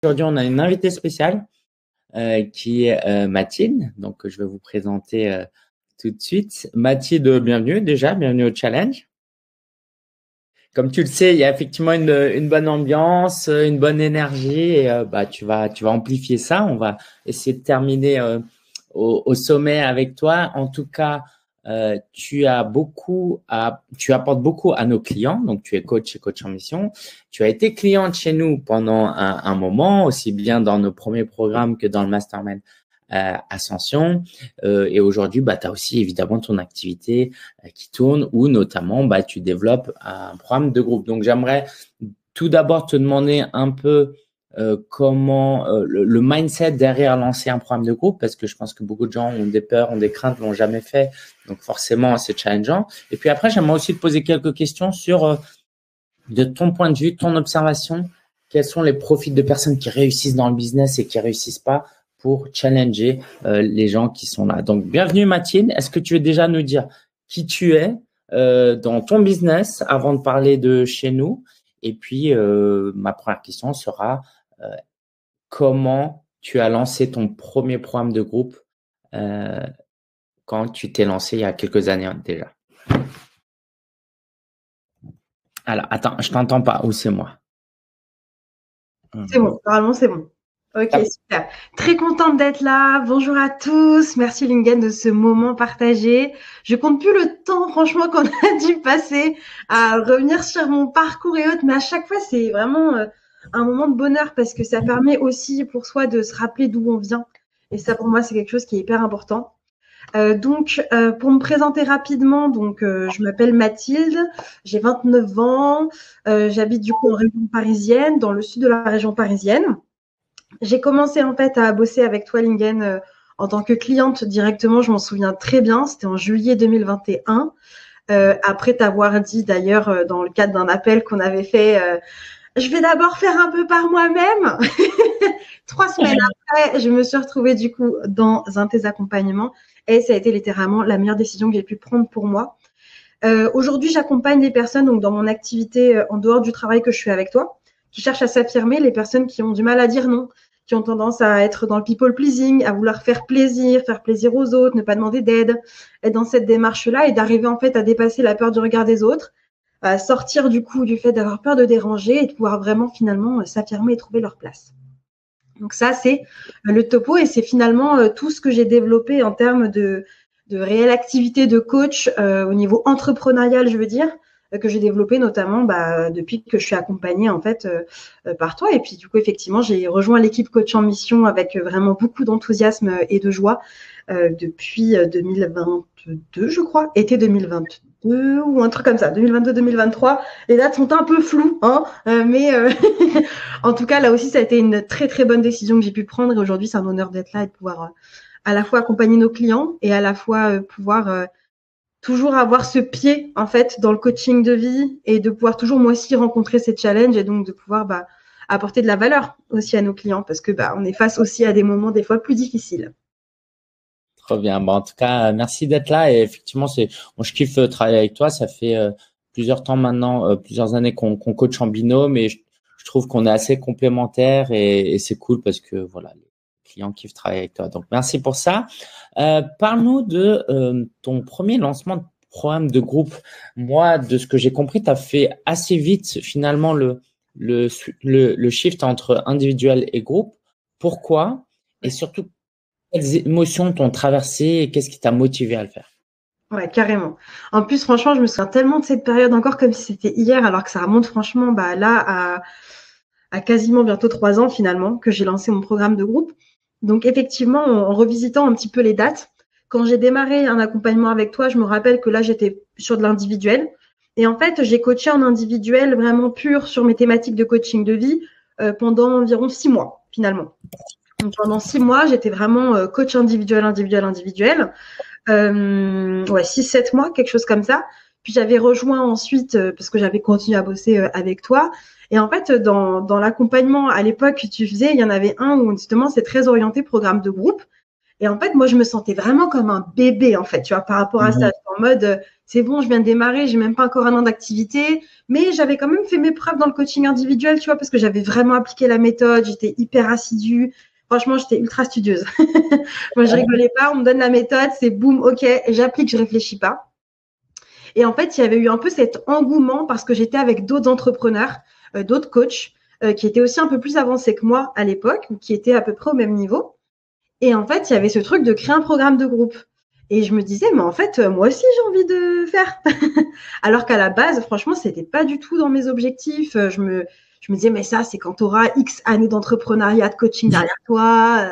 Aujourd'hui, on a une invitée spéciale qui est Mathilde. Donc, je vais vous présenter tout de suite. Mathilde, bienvenue au challenge. Comme tu le sais, il y a effectivement une bonne ambiance, une bonne énergie et tu vas amplifier ça. On va essayer de terminer au sommet avec toi. En tout cas, tu apportes beaucoup à nos clients. Donc, tu es coach et coach en mission. Tu as été cliente chez nous pendant un moment, aussi bien dans nos premiers programmes que dans le Mastermind Ascension. Et aujourd'hui, tu as aussi évidemment ton activité qui tourne où notamment, tu développes un programme de groupe. Donc, j'aimerais tout d'abord te demander un peu comment le mindset derrière lancer un programme de groupe, parce que je pense que beaucoup de gens ont des peurs, ont des craintes, l'ont jamais fait. Donc, forcément, c'est challengeant. Et puis après, j'aimerais aussi te poser quelques questions sur, de ton point de vue, ton observation, quels sont les profils de personnes qui réussissent dans le business et qui réussissent pas pour challenger les gens qui sont là. Donc, bienvenue Mathilde. Est-ce que tu veux déjà nous dire qui tu es dans ton business avant de parler de chez nous? Et puis, ma première question sera comment tu as lancé ton premier programme de groupe quand tu t'es lancé il y a quelques années déjà? Alors, attends, je t'entends pas. Ou c'est moi? C'est bon, normalement c'est bon. Ok, super. Très contente d'être là. Bonjour à tous. Merci Lingen de ce moment partagé. Je compte plus le temps, franchement, qu'on a dû passer à revenir sur mon parcours et autres, mais à chaque fois, c'est vraiment un moment de bonheur parce que ça permet aussi pour soi de se rappeler d'où on vient. Et ça, pour moi, c'est quelque chose qui est hyper important. Pour me présenter rapidement, je m'appelle Mathilde, j'ai 29 ans, j'habite du coup en région parisienne, dans le sud de la région parisienne. J'ai commencé en fait à bosser avec toi, Lingen, en tant que cliente directement. Je m'en souviens très bien. C'était en juillet 2021. Après t'avoir dit d'ailleurs dans le cadre d'un appel qu'on avait fait, je vais d'abord faire un peu par moi-même. 3 semaines après, je me suis retrouvée du coup dans un de tes accompagnements et ça a été littéralement la meilleure décision que j'ai pu prendre pour moi. Aujourd'hui, j'accompagne les personnes donc dans mon activité en dehors du travail que je fais avec toi, qui cherchent à s'affirmer, les personnes qui ont du mal à dire non, qui ont tendance à être dans le people pleasing, à vouloir faire plaisir aux autres, ne pas demander d'aide, être dans cette démarche-là et d'arriver en fait à dépasser la peur du regard des autres, à sortir du coup du fait d'avoir peur de déranger et de pouvoir vraiment finalement s'affirmer et trouver leur place. Donc ça, c'est le topo et c'est finalement tout ce que j'ai développé en termes de réelle activité de coach au niveau entrepreneurial, je veux dire, que j'ai développé notamment depuis que je suis accompagnée en fait par toi. Et puis du coup, effectivement, j'ai rejoint l'équipe Coach en Mission avec vraiment beaucoup d'enthousiasme et de joie depuis 2022, je crois, été 2022 ou un truc comme ça, 2022-2023. Les dates sont un peu floues, hein, mais en tout cas, là aussi, ça a été une très, très bonne décision que j'ai pu prendre. Et aujourd'hui, c'est un honneur d'être là et de pouvoir à la fois accompagner nos clients et à la fois pouvoir toujours avoir ce pied, en fait, dans le coaching de vie et de pouvoir toujours, moi aussi, rencontrer ces challenges et donc de pouvoir apporter de la valeur aussi à nos clients parce que on est face aussi à des moments des fois plus difficiles. Trop bien. En tout cas, merci d'être là. Et effectivement, je kiffe travailler avec toi. Ça fait plusieurs temps maintenant, plusieurs années qu'on coach en binôme et je trouve qu'on est assez complémentaires et c'est cool parce que voilà, les clients kiffent travailler avec toi. Donc, merci pour ça. Parle-nous de ton premier lancement de programme de groupe. Moi, de ce que j'ai compris, tu as fait assez vite finalement le shift entre individuel et groupe. Pourquoi? Et surtout, quelles émotions t'ont traversé et qu'est-ce qui t'a motivé à le faire? Ouais, carrément. En plus, franchement, je me souviens tellement de cette période encore comme si c'était hier, alors que ça remonte franchement là à quasiment bientôt 3 ans finalement que j'ai lancé mon programme de groupe. Donc effectivement, en revisitant un petit peu les dates, quand j'ai démarré un accompagnement avec toi, je me rappelle que là, j'étais sur de l'individuel. Et en fait, j'ai coaché en individuel vraiment pur sur mes thématiques de coaching de vie pendant environ 6 mois finalement. Donc pendant 6 mois, j'étais vraiment coach individuel. Ouais, 6-7 mois, quelque chose comme ça. Puis j'avais rejoint ensuite, parce que j'avais continué à bosser avec toi. Et en fait, dans l'accompagnement à l'époque que tu faisais, il y en avait un où justement c'est très orienté programme de groupe. Et en fait, moi, je me sentais vraiment comme un bébé, en fait, tu vois, par rapport à ça. En mode, c'est bon, je viens de démarrer, j'ai même pas encore un an d'activité, mais j'avais quand même fait mes preuves dans le coaching individuel, tu vois, parce que j'avais vraiment appliqué la méthode, j'étais hyper assidue. Franchement, j'étais ultra studieuse. Moi, je rigolais pas, on me donne la méthode, c'est boum, ok, j'applique, je réfléchis pas. Et en fait, il y avait eu un peu cet engouement parce que j'étais avec d'autres entrepreneurs, d'autres coachs, qui étaient aussi un peu plus avancés que moi à l'époque, qui étaient à peu près au même niveau. Et en fait, il y avait ce truc de créer un programme de groupe. Et je me disais, mais en fait, moi aussi, j'ai envie de faire. Alors qu'à la base, franchement, c'était pas du tout dans mes objectifs. Je me disais, mais ça, c'est quand tu auras X années d'entrepreneuriat, de coaching derrière toi.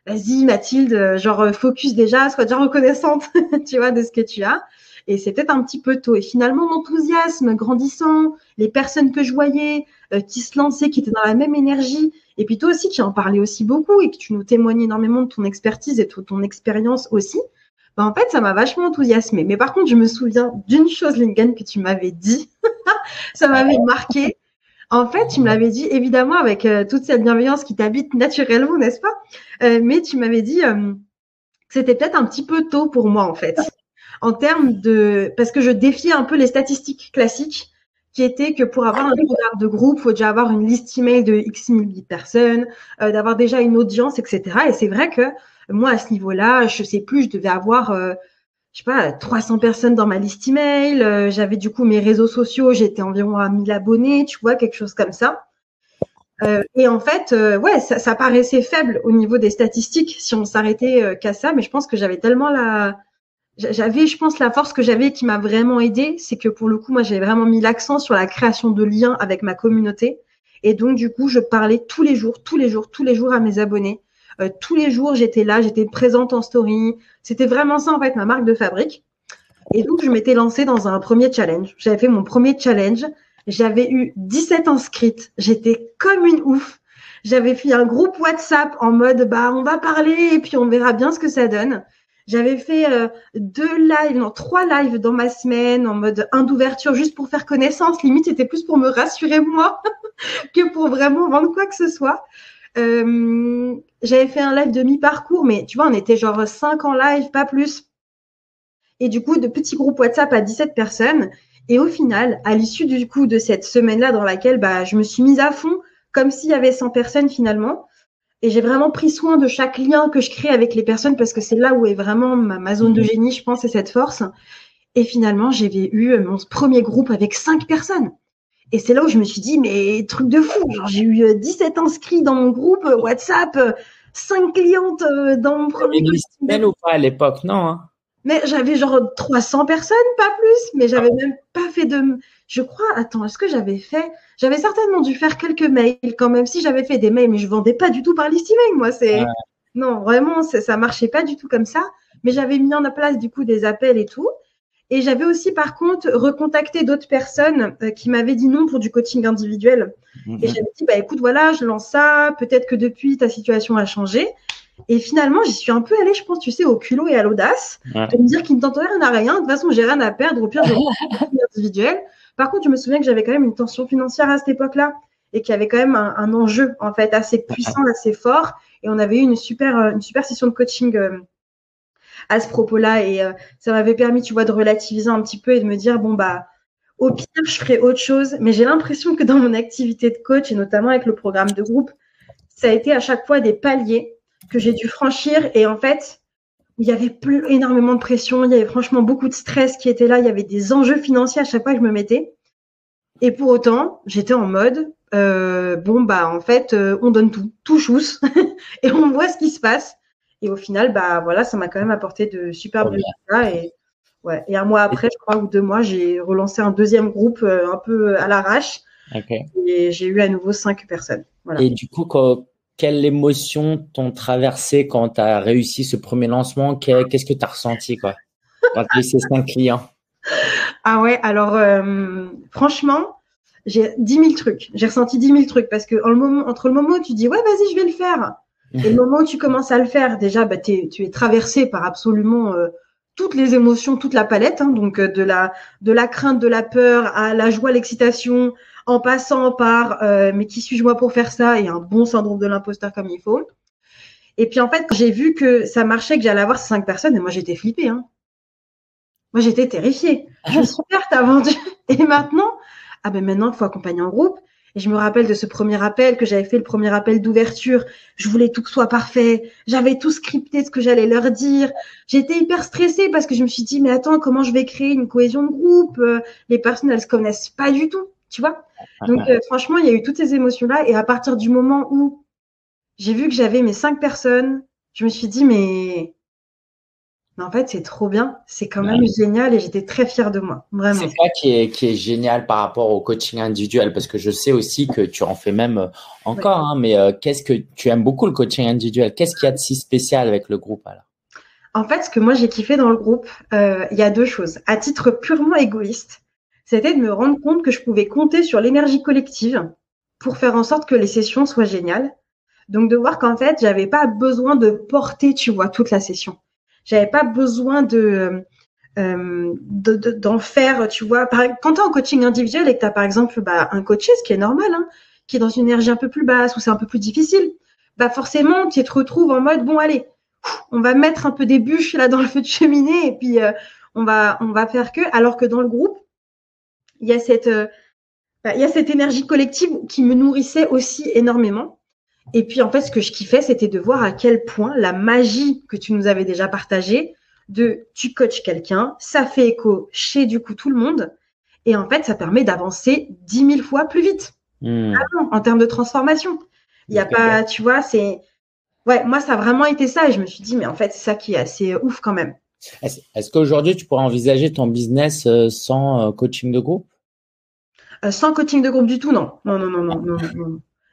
Vas-y, Mathilde, genre, focus déjà, sois déjà reconnaissante, tu vois, de ce que tu as. Et c'est peut-être un petit peu tôt. Et finalement, l'enthousiasme grandissant, les personnes que je voyais, qui se lançaient, qui étaient dans la même énergie, et puis toi aussi qui en parlais aussi beaucoup et que tu nous témoignes énormément de ton expertise et de ton expérience aussi, bah en fait, ça m'a vachement enthousiasmée. Mais par contre, je me souviens d'une chose, Lingen, que tu m'avais dit. Ça m'avait marqué. En fait, tu me l'avais dit, évidemment, avec toute cette bienveillance qui t'habite naturellement, n'est-ce pas? Mais tu m'avais dit que c'était peut-être un petit peu tôt pour moi, en fait. En termes de… Parce que je défiais un peu les statistiques classiques qui étaient que pour avoir un programme de groupe, il faut déjà avoir une liste email de X milliers de personnes, d'avoir déjà une audience, etc. Et c'est vrai que moi, à ce niveau-là, je sais plus, je devais avoir, je sais pas, 300 personnes dans ma liste email. J'avais du coup mes réseaux sociaux, j'étais environ à 1000 abonnés, tu vois, quelque chose comme ça. Et en fait, ouais, ça paraissait faible au niveau des statistiques si on s'arrêtait qu'à ça, mais je pense que j'avais tellement je pense, la force que j'avais qui m'a vraiment aidée, c'est que pour le coup, moi, j'ai vraiment mis l'accent sur la création de liens avec ma communauté. Et donc, du coup, je parlais tous les jours, tous les jours, tous les jours à mes abonnés. Tous les jours, j'étais là, j'étais présente en story. C'était vraiment ça, en fait, ma marque de fabrique. Et donc, je m'étais lancée dans un premier challenge. J'avais fait mon premier challenge. J'avais eu 17 inscrites. J'étais comme une ouf. J'avais fait un groupe WhatsApp en mode, bah, on va parler et puis on verra bien ce que ça donne. J'avais fait 3 lives dans ma semaine en mode d'ouverture juste pour faire connaissance. Limite, c'était plus pour me rassurer moi que pour vraiment vendre quoi que ce soit. J'avais fait un live de mi-parcours, mais tu vois, on était genre 5 en live, pas plus. Et du coup, de petits groupes WhatsApp à 17 personnes. Et au final, à l'issue du coup de cette semaine-là dans laquelle bah, je me suis mise à fond, comme s'il y avait 100 personnes finalement, et j'ai vraiment pris soin de chaque lien que je crée avec les personnes parce que c'est là où est vraiment ma zone de génie, je pense, et cette force. Et finalement, j'avais eu mon premier groupe avec 5 personnes. Et c'est là où je me suis dit, mais truc de fou, genre j'ai eu 17 inscrits dans mon groupe WhatsApp, 5 clientes dans mon premier groupe. Ou pas à l'époque, non hein. Mais j'avais genre 300 personnes, pas plus, mais j'avais même pas fait de… Je crois, attends, est-ce que j'avais fait… J'avais certainement dû faire quelques mails quand même, si j'avais fait des mails, mais je vendais pas du tout par liste email, moi, c'est… Ouais. Non, vraiment, ça marchait pas du tout comme ça, mais j'avais mis en place du coup des appels et tout. Et j'avais aussi, par contre, recontacté d'autres personnes qui m'avaient dit non pour du coaching individuel. Et j'avais dit, bah écoute, voilà, je lance ça, peut-être que depuis, ta situation a changé. Et finalement, j'y suis un peu allée, je pense, tu sais, au culot et à l'audace, de me dire qu'il ne tente rien à rien. De toute façon, j'ai rien à perdre. Au pire, je vais individuel. Par contre, je me souviens que j'avais quand même une tension financière à cette époque-là et qu'il y avait quand même un enjeu, en fait, assez puissant, assez fort. Et on avait eu une super session de coaching à ce propos-là. Et ça m'avait permis, tu vois, de relativiser un petit peu et de me dire, bon, bah, au pire, je ferai autre chose. Mais j'ai l'impression que dans mon activité de coach, et notamment avec le programme de groupe, ça a été à chaque fois des paliers que j'ai dû franchir. Et en fait, il y avait plus énormément de pression. Il y avait franchement beaucoup de stress qui était là. Il y avait des enjeux financiers à chaque fois que je me mettais. Et pour autant, j'étais en mode, bon, bah, en fait, on donne tout chousse et on voit ce qui se passe. Et au final, bah, voilà, ça m'a quand même apporté de superbes résultats. Et, ouais. Et un mois après, je crois, ou 2 mois, j'ai relancé un deuxième groupe un peu à l'arrache. Okay. Et j'ai eu à nouveau 5 personnes. Voilà. Et du coup, quelle émotion t'ont traversé quand tu as réussi ce premier lancement? Qu'est-ce que tu as ressenti quoi, quand tu as eu ces 5 clients? Ah ouais, alors franchement, j'ai 10 000 trucs. J'ai ressenti 10 000 trucs parce que entre le moment où tu dis « ouais, vas-y, je vais le faire » et le moment où tu commences à le faire, déjà, bah, tu es traversé par absolument toutes les émotions, toute la palette. Hein, donc de la crainte, de la peur à la joie, l'excitation, en passant par mais qui suis-je moi pour faire ça et un bon syndrome de l'imposteur comme il faut. Et puis en fait, quand j'ai vu que ça marchait, que j'allais avoir ces 5 personnes, et moi j'étais flippée, hein. Moi j'étais terrifiée. Je me suis dit, super, t'as vendu. Et maintenant, ah ben maintenant il faut accompagner en groupe. Et je me rappelle de ce premier appel que j'avais fait, le premier appel d'ouverture. Je voulais tout que soit parfait. J'avais tout scripté ce que j'allais leur dire. J'étais hyper stressée parce que je me suis dit, mais attends, comment je vais créer une cohésion de groupe? Les personnes, elles se connaissent pas du tout, tu vois. Donc franchement, il y a eu toutes ces émotions-là. Et à partir du moment où j'ai vu que j'avais mes 5 personnes, je me suis dit, mais en fait, c'est trop bien. C'est quand même génial et j'étais très fière de moi, vraiment. C'est ça qui est génial par rapport au coaching individuel, parce que je sais aussi que tu en fais même encore, hein, mais qu'est-ce que tu aimes beaucoup le coaching individuel? Qu'est-ce qu'il y a de si spécial avec le groupe alors? En fait, ce que moi j'ai kiffé dans le groupe, il y a 2 choses. À titre purement égoïste, c'était de me rendre compte que je pouvais compter sur l'énergie collective pour faire en sorte que les sessions soient géniales. Donc de voir qu'en fait, j'avais pas besoin de porter, tu vois, toute la session. J'avais pas besoin d'en faire, tu vois. Quand tu es en coaching individuel et que tu as par exemple un coaché, ce qui est normal, hein, qui est dans une énergie un peu plus basse ou c'est un peu plus difficile, forcément, tu te retrouves en mode, bon, allez, on va mettre un peu des bûches là dans le feu de cheminée et puis on va faire que. Alors que dans le groupe, il y a cette énergie collective qui me nourrissait aussi énormément. Et puis, en fait, ce que je kiffais, c'était de voir à quel point la magie que tu nous avais déjà partagée, tu coaches quelqu'un, ça fait écho chez du coup tout le monde. Et en fait, ça permet d'avancer 10 000 fois plus vite. En termes de transformation. Il n'y a pas, tu vois, ouais, moi, ça a vraiment été ça. Et je me suis dit, mais en fait, c'est ça qui est assez ouf quand même. Est-ce qu'aujourd'hui, tu pourrais envisager ton business sans coaching de groupe? Sans coaching de groupe du tout, non.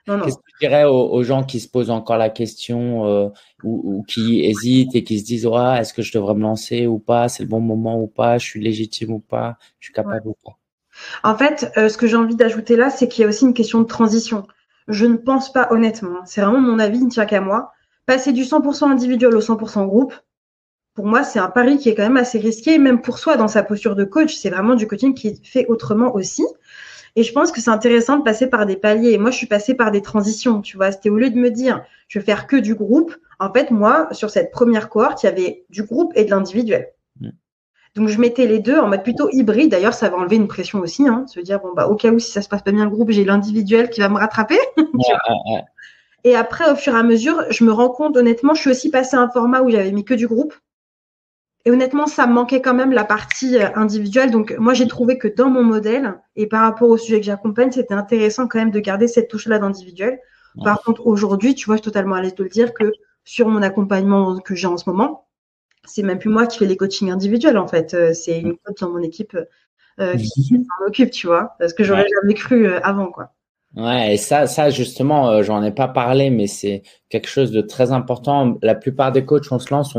Non. Qu'est-ce que tu dirais aux gens qui se posent encore la question ou qui hésitent et qui se disent ouais, est-ce que je devrais me lancer ou pas? C'est le bon moment ou pas? Je suis légitime ou pas? Je suis capable ou pas? En fait, ce que j'ai envie d'ajouter là, c'est qu'il y a aussi une question de transition. Je ne pense pas honnêtement, c'est vraiment mon avis, il ne tient qu'à moi. Passer du 100% individuel au 100% groupe, pour moi, c'est un pari qui est quand même assez risqué, même pour soi dans sa posture de coach. C'est vraiment du coaching qui est fait autrement aussi. Et je pense que c'est intéressant de passer par des paliers. Et moi, je suis passée par des transitions, tu vois. C'était au lieu de me dire, je vais faire que du groupe. En fait, moi, sur cette première cohorte, il y avait du groupe et de l'individuel. Donc, je mettais les deux en mode plutôt hybride. D'ailleurs, ça va enlever une pression aussi, hein, de se dire, bon, au cas où, si ça se passe pas bien le groupe, j'ai l'individuel qui va me rattraper. Et après, au fur et à mesure, je me rends compte, honnêtement, je suis aussi passée à un format où j'avais mis que du groupe. Et honnêtement, ça me manquait quand même la partie individuelle. Donc, moi, j'ai trouvé que dans mon modèle et par rapport au sujet que j'accompagne, c'était intéressant quand même de garder cette touche-là d'individuel. Par contre, aujourd'hui, tu vois, je suis totalement à l'aise de le dire que sur mon accompagnement que j'ai en ce moment, c'est même plus moi qui fais les coachings individuels, en fait. C'est une coach dans mon équipe qui s'en occupe, tu vois, parce que j'aurais jamais cru avant, quoi. Ouais, et ça justement, j'en ai pas parlé, mais c'est quelque chose de très important. La plupart des coachs, on se lance,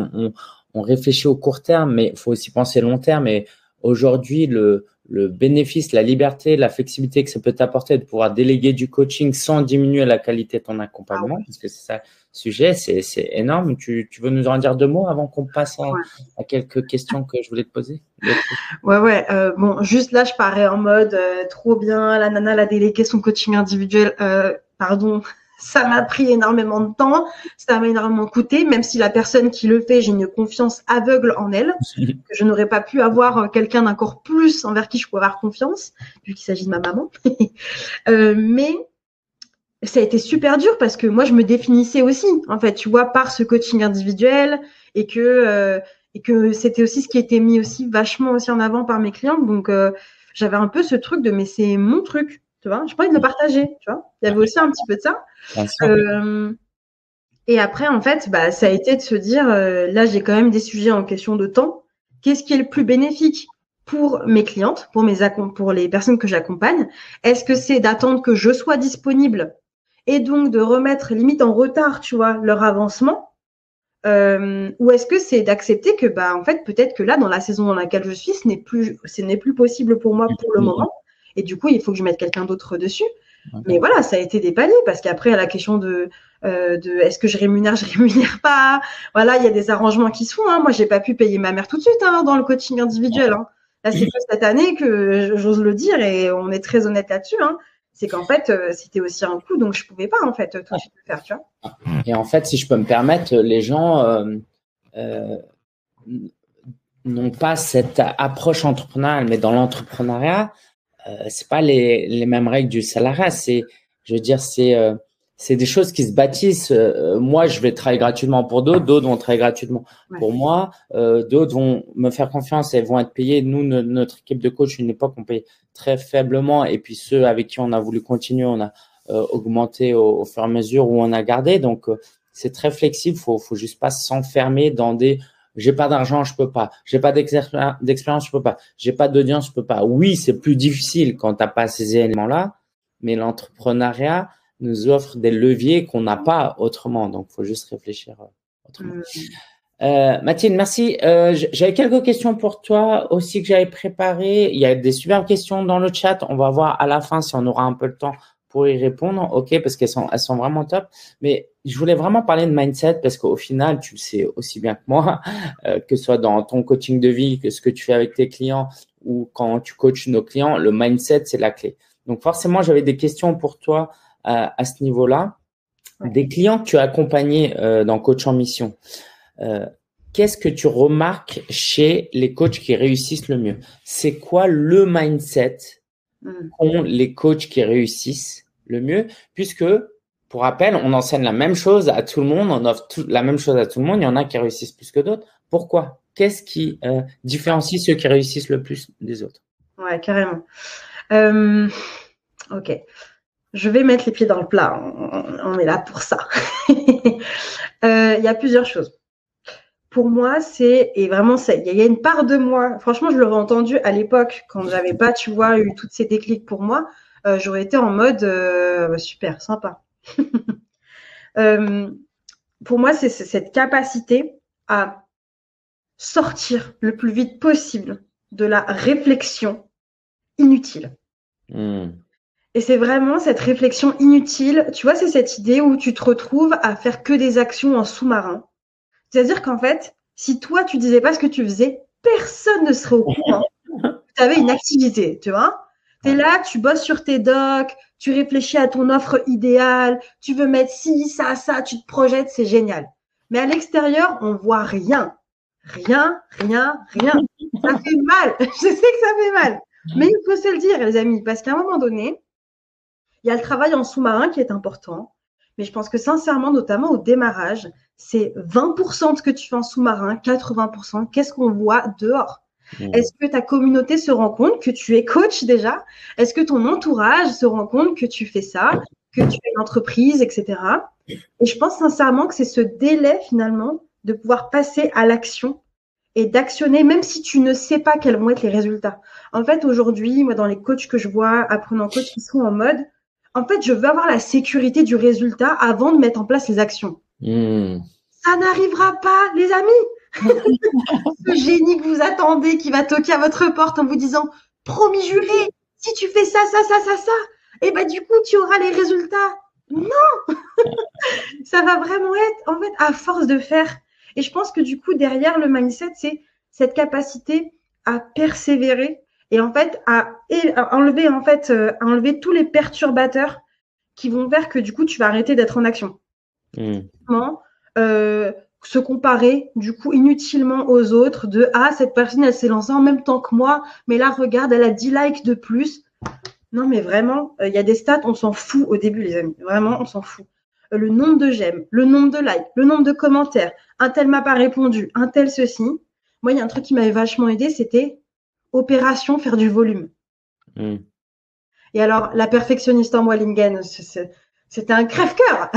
on réfléchit au court terme, mais il faut aussi penser long terme. Et aujourd'hui, le bénéfice, la liberté, la flexibilité que ça peut t'apporter de pouvoir déléguer du coaching sans diminuer la qualité de ton accompagnement, parce que c'est ça le sujet, c'est énorme. Tu veux nous en dire 2 mots avant qu'on passe à quelques questions que je voulais te poser? Ouais. Bon, juste là, je parais en mode trop bien, la nana, elle a délégué son coaching individuel. Pardon, ça m'a pris énormément de temps, ça m'a énormément coûté, même si la personne qui le fait, j'ai une confiance aveugle en elle, que je n'aurais pas pu avoir quelqu'un d'encore plus envers qui je peux avoir confiance, vu qu'il s'agit de ma maman. Mais ça a été super dur parce que moi, je me définissais aussi, en fait, tu vois, par ce coaching individuel et que c'était aussi ce qui était mis aussi vachement aussi en avant par mes clientes. Donc, j'avais un peu ce truc de, mais c'est mon truc, tu vois. J'ai pas envie de le partager, tu vois. Il y avait aussi un petit peu de ça. Et après, en fait, ça a été de se dire, là, j'ai quand même des sujets en question de temps. Qu'est-ce qui est le plus bénéfique pour mes clientes, pour les personnes que j'accompagne? Est-ce que c'est d'attendre que je sois disponible et donc de remettre limite en retard, tu vois, leur avancement? Ou est-ce que c'est d'accepter que, en fait, peut-être que là, dans la saison dans laquelle je suis, ce n'est plus possible pour moi pour le moment. Et du coup, il faut que je mette quelqu'un d'autre dessus. Mais voilà, ça a été des paliers parce qu'après, il y a la question de est-ce que je rémunère pas. Voilà, il y a des arrangements qui se font. Hein. Moi, j'ai pas pu payer ma mère tout de suite dans le coaching individuel. Hein. Là, c'est que cette année que j'ose le dire et on est très honnête là-dessus. Hein. c'est qu'en fait, c'était aussi un coût, donc je pouvais pas en fait tout de suite le faire, tu vois. Et en fait, si je peux me permettre, les gens n'ont pas cette approche entrepreneuriale, mais dans l'entrepreneuriat, c'est pas les mêmes règles du salariat. Je veux dire, c'est des choses qui se bâtissent. Moi, je vais travailler gratuitement pour d'autres vont travailler gratuitement pour moi, d'autres vont me faire confiance et vont être payés. Nous, notre équipe de coach, une époque, on paye très faiblement, et puis ceux avec qui on a voulu continuer, on a augmenté au fur et à mesure où on a gardé. Donc, c'est très flexible. Faut juste pas s'enfermer dans des j'ai pas d'argent, je peux pas. J'ai pas d'expérience, je peux pas. J'ai pas d'audience, je peux pas. Oui, c'est plus difficile quand t'as pas ces éléments-là, mais l'entrepreneuriat nous offre des leviers qu'on n'a pas autrement. Donc, faut juste réfléchir autrement. Mathilde, merci. J'avais quelques questions pour toi aussi que j'avais préparées. Il y a des superbes questions dans le chat. On va voir à la fin si on aura un peu de temps pour y répondre, ok, parce qu'elles sont vraiment top. Mais je voulais vraiment parler de mindset parce qu'au final, tu le sais aussi bien que moi, que ce soit dans ton coaching de vie, que ce que tu fais avec tes clients ou quand tu coaches nos clients, le mindset, c'est la clé. Donc forcément, j'avais des questions pour toi à ce niveau-là. Des clients que tu as accompagnés dans Coach en Mission, qu'est-ce que tu remarques chez les coachs qui réussissent le mieux? C'est quoi le mindset qu'ont les coachs qui réussissent le mieux? Puisque, pour rappel, on enseigne la même chose à tout le monde, on offre la même chose à tout le monde. Il y en a qui réussissent plus que d'autres. Pourquoi? Qu'est-ce qui différencie ceux qui réussissent le plus des autres? Ouais, carrément. Ok. Je vais mettre les pieds dans le plat. On est là pour ça. Il y a plusieurs choses. Pour moi, et vraiment, il y a une part de moi. Franchement, je l'aurais entendu à l'époque quand j'avais pas, tu vois, eu toutes ces déclics pour moi. J'aurais été en mode super sympa. Pour moi, c'est cette capacité à sortir le plus vite possible de la réflexion inutile. Et c'est vraiment cette réflexion inutile. Tu vois, c'est cette idée où tu te retrouves à faire que des actions en sous-marin. C'est-à-dire qu'en fait, si toi, tu disais pas ce que tu faisais, personne ne serait au courant. Tu avais une activité, tu vois. Tu es là, tu bosses sur tes docs, tu réfléchis à ton offre idéale, tu veux mettre ci, ça, tu te projettes, c'est génial. Mais à l'extérieur, on voit rien. Rien. Ça fait mal. Je sais que ça fait mal. Mais il faut se le dire, les amis, parce qu'à un moment donné, il y a le travail en sous-marin qui est important. Mais je pense que sincèrement, notamment au démarrage, c'est 20% de ce que tu fais en sous-marin, 80%. Qu'est-ce qu'on voit dehors? Est-ce que ta communauté se rend compte que tu es coach déjà? Est-ce que ton entourage se rend compte que tu fais ça, que tu es une entreprise, etc. Et je pense sincèrement que c'est ce délai finalement de pouvoir passer à l'action et d'actionner, même si tu ne sais pas quels vont être les résultats. En fait, aujourd'hui, moi, dans les coachs que je vois, apprenants coachs qui sont en mode, en fait, je veux avoir la sécurité du résultat avant de mettre en place les actions. Ça n'arrivera pas, les amis. Ce génie que vous attendez qui va toquer à votre porte en vous disant « Promis juré, si tu fais ça, et ben du coup, tu auras les résultats. » Non. Ça va vraiment être, en fait, à force de faire. Et je pense que du coup, derrière le mindset, c'est cette capacité à persévérer et en fait, à enlever tous les perturbateurs qui vont faire que du coup, tu vas arrêter d'être en action. Se comparer du coup inutilement aux autres de cette personne elle s'est lancée en même temps que moi mais là regarde elle a 10 likes de plus. Non mais vraiment il y a des stats, on s'en fout au début les amis, vraiment on s'en fout. Le nombre de j'aime, le nombre de likes, le nombre de commentaires, un tel m'a pas répondu, un tel ceci. Moi il y a un truc qui m'avait vachement aidé, c'était opération faire du volume. Et alors la perfectionniste en moi Lingen, c'était un crève-cœur.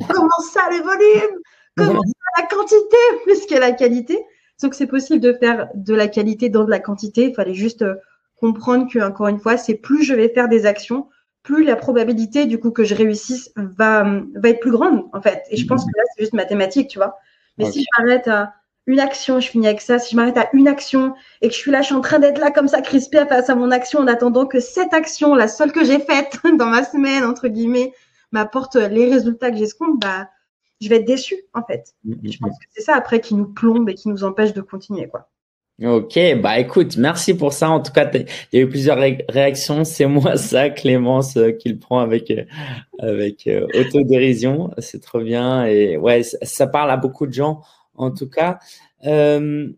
Comment ça les volumes? Comment ça la quantité plus que la qualité? Sauf que c'est possible de faire de la qualité dans de la quantité. Il fallait juste comprendre que, encore une fois, c'est plus je vais faire des actions, plus la probabilité du coup que je réussisse va être plus grande en fait. Et je pense que là c'est juste mathématique, tu vois. Mais si je m'arrête à une action, je finis avec ça. Si je m'arrête à une action et que je suis là, je suis en train d'être là comme ça, crispée face à mon action en attendant que cette action, la seule que j'ai faite dans ma semaine entre guillemets, m'apporte les résultats que j'escompte, je vais être déçue, en fait. Je pense que c'est ça, après, qui nous plombe et qui nous empêche de continuer, quoi. Ok, bah écoute, merci pour ça. En tout cas, il y a eu plusieurs réactions. C'est moi ça, Clémence, qui le prend avec autodérision. C'est trop bien. Et ouais, ça parle à beaucoup de gens. En tout cas, euh,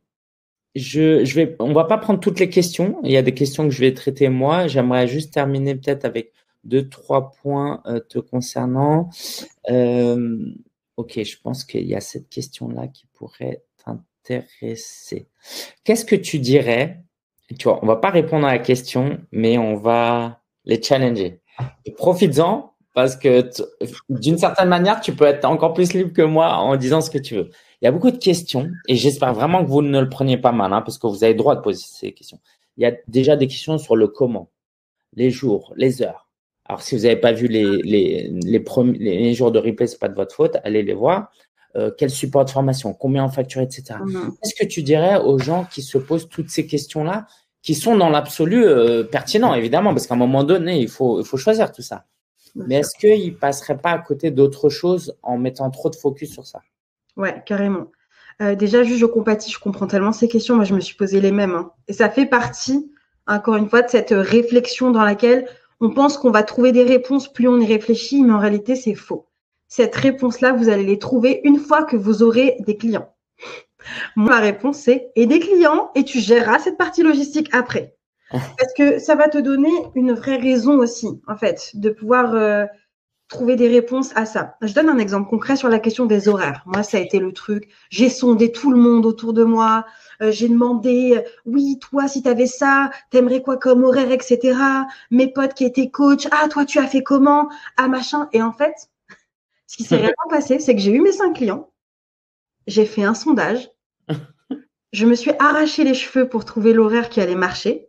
on va pas prendre toutes les questions. Il y a des questions que je vais traiter moi. J'aimerais juste terminer peut-être avec deux, trois points te concernant. Euh, ok, je pense qu'il y a cette question-là qui pourrait t'intéresser. Qu'est-ce que tu dirais? Tu vois, on va pas répondre à la question, mais on va les challenger. Et profites-en parce que d'une certaine manière, tu peux être encore plus libre que moi en disant ce que tu veux. Il y a beaucoup de questions et j'espère vraiment que vous ne le preniez pas mal, hein, parce que vous avez le droit de poser ces questions. Il y a déjà des questions sur le comment, les jours, les heures. Alors, si vous n'avez pas vu les jours de replay, c'est pas de votre faute, allez les voir. Quel support de formation, combien en facture, etc. Qu'est-ce que tu dirais aux gens qui se posent toutes ces questions-là, qui sont dans l'absolu pertinents, évidemment, parce qu'à un moment donné, il faut choisir tout ça. Mais est-ce qu'ils ne passeraient pas à côté d'autres choses en mettant trop de focus sur ça? Ouais, carrément. Déjà, juste, je compatis, je comprends tellement ces questions. Moi, je me suis posé les mêmes, hein. Et ça fait partie, encore une fois, de cette réflexion dans laquelle on pense qu'on va trouver des réponses plus on y réfléchit, mais en réalité, c'est faux. Cette réponse-là, vous allez les trouver une fois que vous aurez des clients. Moi, ma réponse, c'est et des clients et tu géreras cette partie logistique après. Parce que ça va te donner une vraie raison aussi, en fait, de pouvoir trouver des réponses à ça. Je donne un exemple concret sur la question des horaires. Moi, ça a été le truc. J'ai sondé tout le monde autour de moi. J'ai demandé, oui, toi, si tu avais ça, t'aimerais quoi comme horaire, etc. Mes potes qui étaient coach, ah, toi, tu as fait comment? Ah, machin. Et en fait, ce qui s'est réellement passé, c'est que j'ai eu mes 5 clients. J'ai fait un sondage. Je me suis arraché les cheveux pour trouver l'horaire qui allait marcher.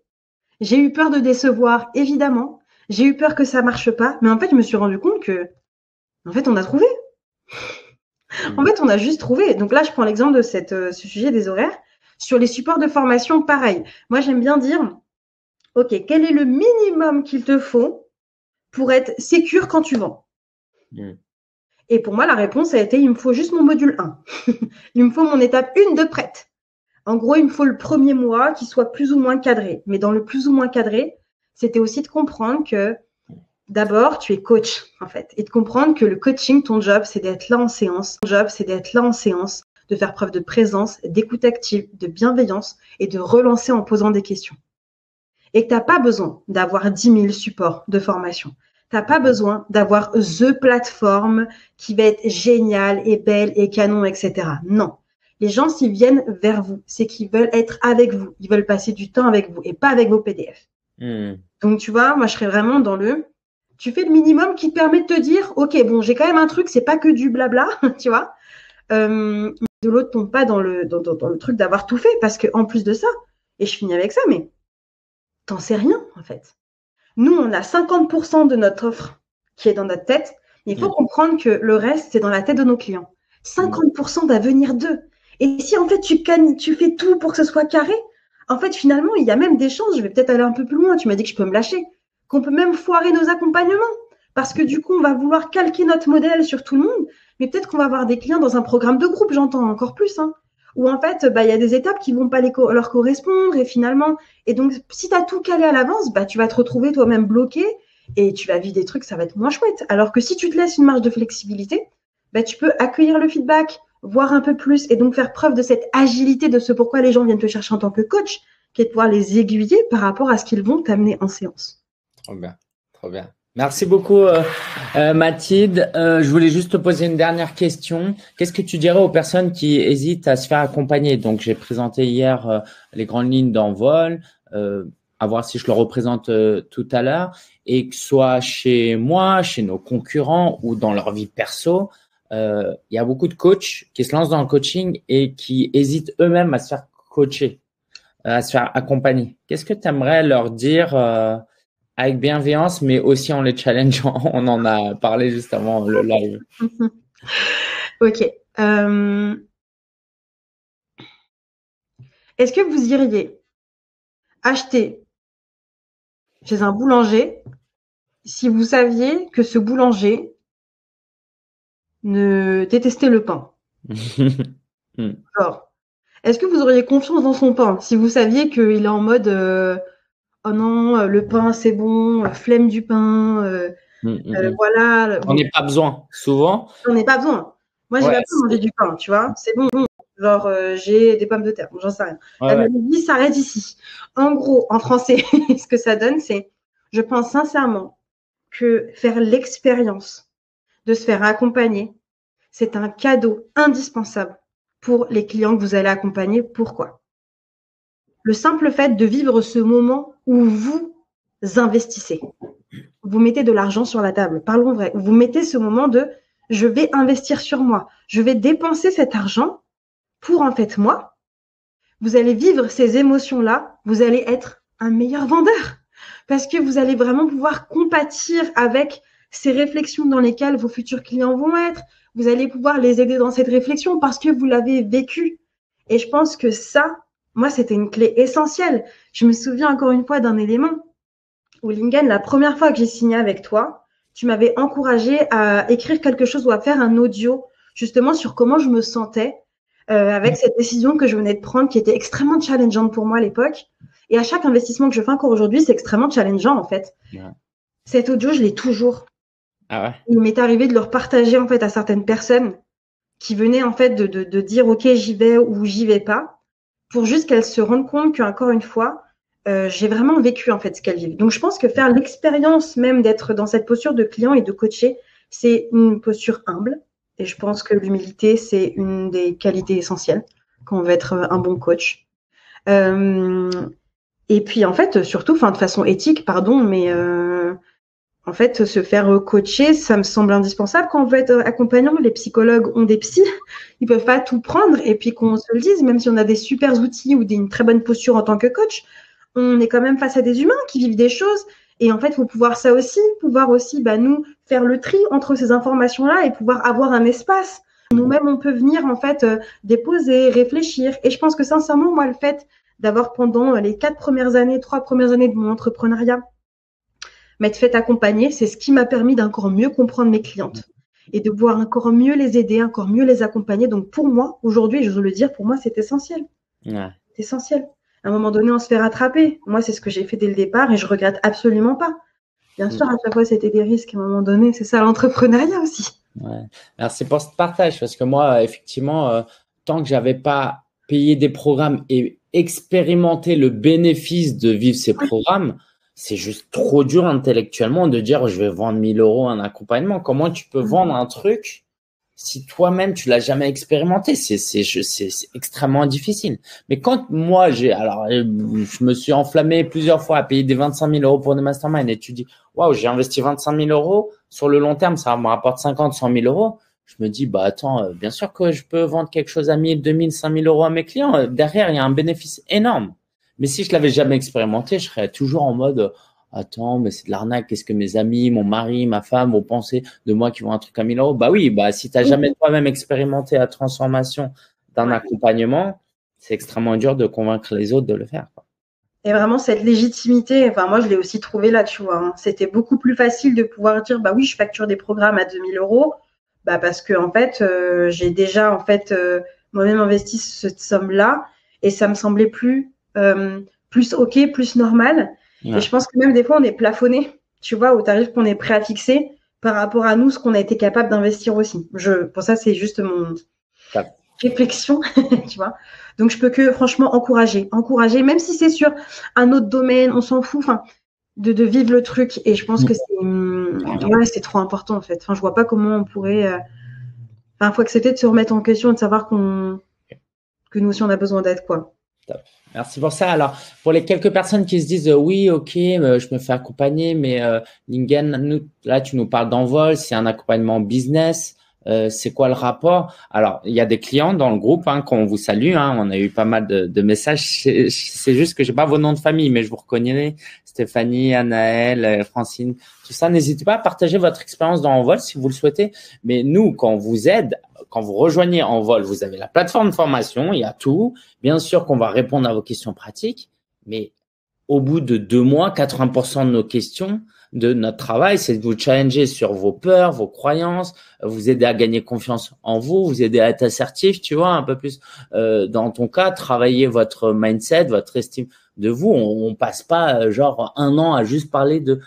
J'ai eu peur de décevoir, évidemment. J'ai eu peur que ça marche pas. Mais en fait, je me suis rendu compte que, en fait, on a trouvé. En fait, on a juste trouvé. Donc là, je prends l'exemple de ce sujet des horaires. Sur les supports de formation, pareil. Moi, j'aime bien dire, OK, quel est le minimum qu'il te faut pour être sécure quand tu vends? Et pour moi, la réponse a été, il me faut juste mon module 1. Il me faut mon étape 1 de prête. En gros, il me faut le premier mois qui soit plus ou moins cadré. Mais dans le plus ou moins cadré, c'était aussi de comprendre que d'abord, tu es coach, en fait. Et de comprendre que le coaching, ton job, c'est d'être là en séance. Ton job, c'est d'être là en séance, de faire preuve de présence, d'écoute active, de bienveillance et de relancer en posant des questions. Et que tu n'as pas besoin d'avoir 10 000 supports de formation. Tu n'as pas besoin d'avoir the plateforme qui va être géniale et belle et canon, etc. Non. Les gens, s'ils viennent vers vous, c'est qu'ils veulent être avec vous. Ils veulent passer du temps avec vous et pas avec vos PDF. Donc, tu vois, moi, je serais vraiment dans tu fais le minimum qui te permet de te dire, OK, bon, j'ai quand même un truc, c'est pas que du blabla, tu vois. De l'autre, tombe pas dans le truc d'avoir tout fait, parce que en plus de ça, et je finis avec ça, mais t'en sais rien, en fait. Nous, on a 50% de notre offre qui est dans notre tête, mais il faut comprendre que le reste, c'est dans la tête de nos clients. 50% va venir d'eux. Et si, en fait, tu fais tout pour que ce soit carré, en fait, finalement, il y a même des chances, je vais peut-être aller un peu plus loin, tu m'as dit que je peux me lâcher, qu'on peut même foirer nos accompagnements. Parce que du coup, on va vouloir calquer notre modèle sur tout le monde, mais peut-être qu'on va avoir des clients dans un programme de groupe, j'entends encore plus, hein, où en fait, il y a des étapes qui vont pas leur correspondre et finalement, et donc, si tu as tout calé à l'avance, tu vas te retrouver toi-même bloqué et tu vas vivre des trucs, ça va être moins chouette. Alors que si tu te laisses une marge de flexibilité, tu peux accueillir le feedback, voir un peu plus et donc faire preuve de cette agilité de ce pourquoi les gens viennent te chercher en tant que coach, qui est de pouvoir les aiguiller par rapport à ce qu'ils vont t'amener en séance. Trop bien, trop bien. Merci beaucoup, Mathilde. Je voulais juste te poser une dernière question. Qu'est-ce que tu dirais aux personnes qui hésitent à se faire accompagner? Donc, j'ai présenté hier les grandes lignes d'Envol, à voir si je le représente tout à l'heure, et que ce soit chez moi, chez nos concurrents ou dans leur vie perso, il y a beaucoup de coachs qui se lancent dans le coaching et qui hésitent eux-mêmes à se faire coacher, à se faire accompagner. Qu'est-ce que tu aimerais leur dire avec bienveillance, mais aussi en les challengeant? On en a parlé juste avant le live. Ok. Est-ce que vous iriez acheter chez un boulanger si vous saviez que ce boulanger ne détestait le pain? Genre, est-ce que vous auriez confiance dans son pain si vous saviez qu'il est en mode oh non, le pain c'est bon, flemme du pain, voilà. On n'a pas besoin, souvent. On n'a pas besoin. Moi, j'ai pas besoin de manger du pain, tu vois. C'est bon. Genre, j'ai des pommes de terre, j'en sais rien. La maladie s'arrête ici. En gros, en français, ce que ça donne, c'est, je pense sincèrement que faire l'expérience de se faire accompagner, c'est un cadeau indispensable pour les clients que vous allez accompagner. Pourquoi? Le simple fait de vivre ce moment où vous investissez, vous mettez de l'argent sur la table, parlons vrai, vous mettez ce moment de je vais investir sur moi, je vais dépenser cet argent pour en fait moi, vous allez vivre ces émotions-là, vous allez être un meilleur vendeur parce que vous allez vraiment pouvoir compatir avec ces réflexions dans lesquelles vos futurs clients vont être, vous allez pouvoir les aider dans cette réflexion parce que vous l'avez vécu. Et je pense que ça, moi, c'était une clé essentielle. Je me souviens encore une fois d'un élément où Lingen, la première fois que j'ai signé avec toi, tu m'avais encouragé à écrire quelque chose ou à faire un audio justement sur comment je me sentais avec cette décision que je venais de prendre qui était extrêmement challengeante pour moi à l'époque. Et à chaque investissement que je fais encore aujourd'hui, c'est extrêmement challengeant en fait. Ouais. Cet audio, je l'ai toujours. Ah ouais. Il m'est arrivé de le repartager en fait à certaines personnes qui venaient en fait de dire ok, j'y vais ou j'y vais pas, pour juste qu'elles se rendent compte qu'encore une fois, j'ai vraiment vécu en fait ce qu'elles vivent. Donc je pense que faire l'expérience même d'être dans cette posture de client et de coacher, c'est une posture humble. Et je pense que l'humilité, c'est une des qualités essentielles quand on veut être un bon coach. Et puis en fait, surtout, de façon éthique, pardon, mais en fait, se faire coacher, ça me semble indispensable quand on veut être accompagnant. Les psychologues ont des psys, ils peuvent pas tout prendre. Et puis qu'on se le dise, même si on a des super outils ou une très bonne posture en tant que coach, on est quand même face à des humains qui vivent des choses. Et en fait, il faut pouvoir aussi, nous, faire le tri entre ces informations-là et pouvoir avoir un espace. Nous-mêmes, on peut venir, en fait, déposer, réfléchir. Et je pense que sincèrement, moi, le fait d'avoir pendant les 3 premières années de mon entrepreneuriat, m'être fait accompagner, c'est ce qui m'a permis d'encore mieux comprendre mes clientes et de pouvoir encore mieux les aider, encore mieux les accompagner. Donc, pour moi, aujourd'hui, je veux le dire, pour moi, c'est essentiel. Ouais. C'est essentiel. À un moment donné, on se fait rattraper. Moi, c'est ce que j'ai fait dès le départ et je regrette absolument pas. Bien sûr, à chaque fois, c'était des risques à un moment donné. C'est ça l'entrepreneuriat aussi. Ouais. Merci pour ce partage parce que moi, effectivement, tant que j'avais pas payé des programmes et expérimenté le bénéfice de vivre ces programmes, c'est juste trop dur intellectuellement de dire je vais vendre 1 000 € un accompagnement. Comment tu peux vendre un truc si toi-même tu l'as jamais expérimenté? C'est extrêmement difficile. Mais quand moi je me suis enflammé plusieurs fois à payer des 25 000 € pour des masterminds et tu dis waouh, j'ai investi 25 000 € sur le long terme, ça me rapporte 50, 100 000 €. Je me dis bah attends, bien sûr que je peux vendre quelque chose à 1 000, 2 000, 5 000 € à mes clients. Derrière, il y a un bénéfice énorme. Mais si je l'avais jamais expérimenté, je serais toujours en mode attends, mais c'est de l'arnaque. Qu'est-ce que mes amis, mon mari, ma femme vont penser de moi qui vont un truc à 1 000 €? Bah oui, si tu n'as jamais toi-même expérimenté la transformation d'un accompagnement, c'est extrêmement dur de convaincre les autres de le faire, quoi. Et vraiment, cette légitimité, moi, je l'ai aussi trouvée là, tu vois. Hein. C'était beaucoup plus facile de pouvoir dire, bah oui, je facture des programmes à 2 000 €, parce que en fait, j'ai déjà moi-même investi cette somme-là, et ça me semblait plus ok, plus normal. Ouais. Et je pense que même des fois, on est plafonné, tu vois, au tarif qu'on est prêt à fixer par rapport à nous, ce qu'on a été capable d'investir aussi. Pour ça, c'est juste mon réflexion, tu vois. Donc, je peux que franchement encourager, même si c'est sur un autre domaine, on s'en fout, de vivre le truc. Et je pense que c'est trop important, en fait. Je vois pas comment on pourrait. Faut accepter de se remettre en question et de savoir que nous aussi, on a besoin d'aide, quoi. Top. Merci pour ça. Alors, pour les quelques personnes qui se disent oui, ok, je me fais accompagner, mais Lingen, là, tu nous parles d'Envol, c'est un accompagnement business. C'est quoi le rapport? Alors, il y a des clients dans le groupe qu'on vous salue. On a eu pas mal de messages. C'est juste que j'ai pas vos noms de famille, mais je vous reconnais. Stéphanie, Anaëlle, Francine, tout ça. N'hésitez pas à partager votre expérience dans Envol si vous le souhaitez. Mais nous, quand on vous aide, quand vous rejoignez Envol, vous avez la plateforme de formation, il y a tout. Bien sûr qu'on va répondre à vos questions pratiques, mais au bout de 2 mois, 80% de nos questions de notre travail, c'est de vous challenger sur vos peurs, vos croyances, vous aider à gagner confiance en vous, vous aider à être assertif, tu vois, un peu plus dans ton cas, travailler votre mindset, votre estime de vous. On passe pas genre 1 an à juste parler de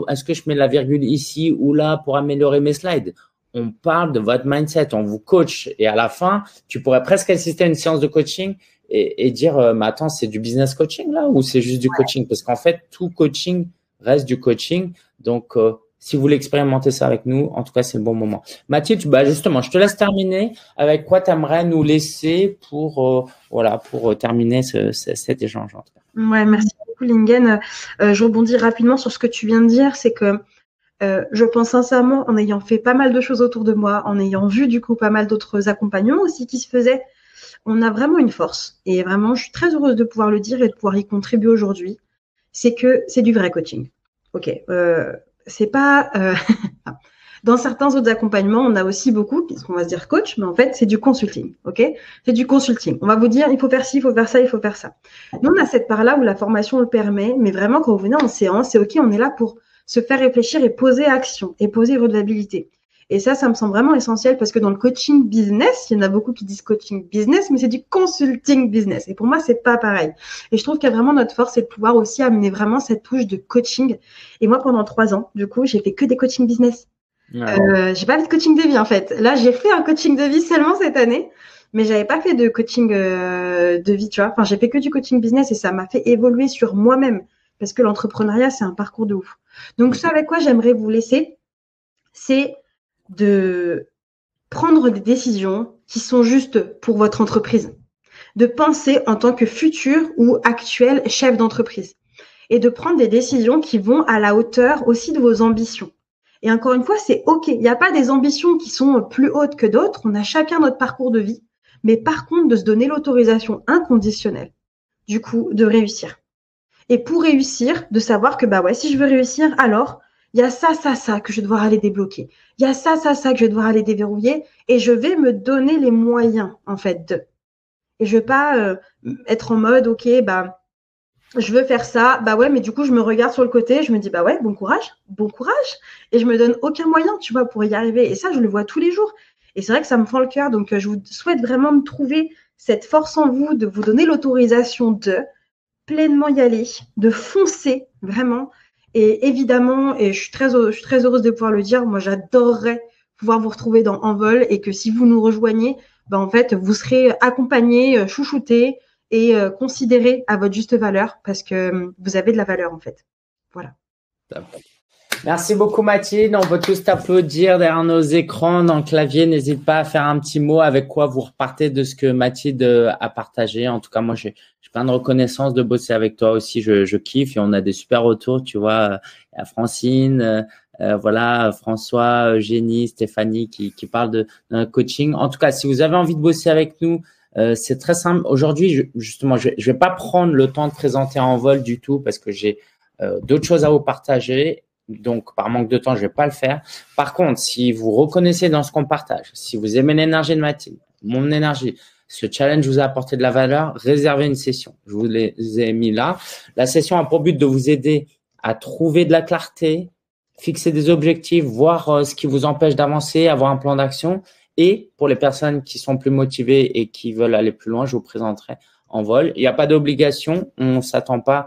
est-ce que je mets la virgule ici ou là pour améliorer mes slides. On parle de votre mindset, on vous coach et à la fin, tu pourrais presque assister à une séance de coaching et dire mais attends, c'est du business coaching là ou c'est juste du coaching? Parce qu'en fait, tout coaching reste du coaching. Donc, si vous voulez expérimenter ça avec nous, en tout cas, c'est le bon moment. Mathilde, bah justement, je te laisse terminer. Avec quoi tu aimerais nous laisser pour terminer cet échange? Ouais, merci beaucoup, Lingen. Je rebondis rapidement sur ce que tu viens de dire, c'est que je pense sincèrement, en ayant fait pas mal de choses autour de moi, en ayant vu du coup pas mal d'autres accompagnements aussi qui se faisaient, on a vraiment une force. Et vraiment, je suis très heureuse de pouvoir le dire et de pouvoir y contribuer aujourd'hui. C'est que c'est du vrai coaching. Ok, c'est pas. Dans certains autres accompagnements, on a aussi beaucoup, puisqu'on va se dire coach, mais en fait, c'est du consulting. Ok, c'est du consulting. On va vous dire, il faut faire ci, il faut faire ça, il faut faire ça. Nous, on a cette part-là où la formation le permet, mais vraiment, quand vous venez en séance, c'est ok, on est là pour se faire réfléchir et poser action et poser redevabilité. Et ça me semble vraiment essentiel parce que dans le coaching business, il y en a beaucoup qui disent coaching business, mais c'est du consulting business. Et pour moi, c'est pas pareil. Et je trouve qu'il y a vraiment notre force, c'est de pouvoir aussi amener vraiment cette touche de coaching. Et moi, pendant 3 ans, du coup, j'ai fait que des coaching business. J'ai pas fait de coaching de vie, en fait. Là, j'ai fait un coaching de vie seulement cette année, mais j'avais pas fait de coaching de vie, tu vois. Enfin, j'ai fait que du coaching business et ça m'a fait évoluer sur moi-même parce que l'entrepreneuriat, c'est un parcours de ouf. Donc, ce avec quoi j'aimerais vous laisser, c'est de prendre des décisions qui sont justes pour votre entreprise, de penser en tant que futur ou actuel chef d'entreprise et de prendre des décisions qui vont à la hauteur aussi de vos ambitions. Et encore une fois, c'est OK. Il n'y a pas des ambitions qui sont plus hautes que d'autres. On a chacun notre parcours de vie. Mais par contre, de se donner l'autorisation inconditionnelle, du coup, de réussir. Et pour réussir, de savoir que, bah ouais, si je veux réussir, alors, il y a ça que je vais devoir aller débloquer. Il y a ça que je vais devoir aller déverrouiller et je vais me donner les moyens, en fait, de. Et je vais pas être en mode, OK, bah, je veux faire ça, bah ouais, mais du coup, je me regarde sur le côté, je me dis, bah ouais, bon courage, et je me donne aucun moyen, tu vois, pour y arriver. Et ça, je le vois tous les jours. Et c'est vrai que ça me fend le cœur. Donc, je vous souhaite vraiment de trouver cette force en vous, de vous donner l'autorisation de pleinement y aller, de foncer, vraiment. Et évidemment, et je suis très heureuse de pouvoir le dire, moi, j'adorerais pouvoir vous retrouver dans Envol et que si vous nous rejoignez, bah, en fait, vous serez accompagnés, chouchoutés, et considéré à votre juste valeur parce que vous avez de la valeur en fait. Voilà. Merci beaucoup Mathilde. On peut tous t'applaudir derrière nos écrans, dans le clavier. N'hésite pas à faire un petit mot avec quoi vous repartez de ce que Mathilde a partagé. En tout cas, moi, j'ai plein de reconnaissance de bosser avec toi aussi. Je kiffe et on a des super retours. Tu vois, il y a Francine, voilà, François, Eugénie, Stéphanie qui parlent de coaching. En tout cas, si vous avez envie de bosser avec nous, c'est très simple. Aujourd'hui, justement, je vais pas prendre le temps de présenter Envol du tout parce que j'ai d'autres choses à vous partager. Donc, par manque de temps, je vais pas le faire. Par contre, si vous reconnaissez dans ce qu'on partage, si vous aimez l'énergie de Mathilde, mon énergie, ce challenge vous a apporté de la valeur, réservez une session. Je vous les ai mis là. La session a pour but de vous aider à trouver de la clarté, fixer des objectifs, voir ce qui vous empêche d'avancer, avoir un plan d'action. Et pour les personnes qui sont plus motivées et qui veulent aller plus loin, je vous présenterai Envol. Il n'y a pas d'obligation. On s'attend à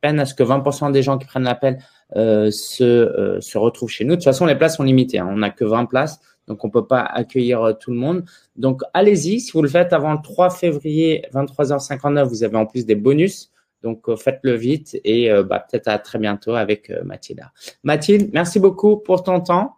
peine à ce que 20% des gens qui prennent l'appel se retrouvent chez nous. De toute façon, les places sont limitées. On n'a que 20 places, donc on peut pas accueillir tout le monde. Donc, allez-y. Si vous le faites avant le 3 février, 23h59, vous avez en plus des bonus. Donc, faites-le vite et peut-être à très bientôt avec Mathilde. Mathilde, merci beaucoup pour ton temps.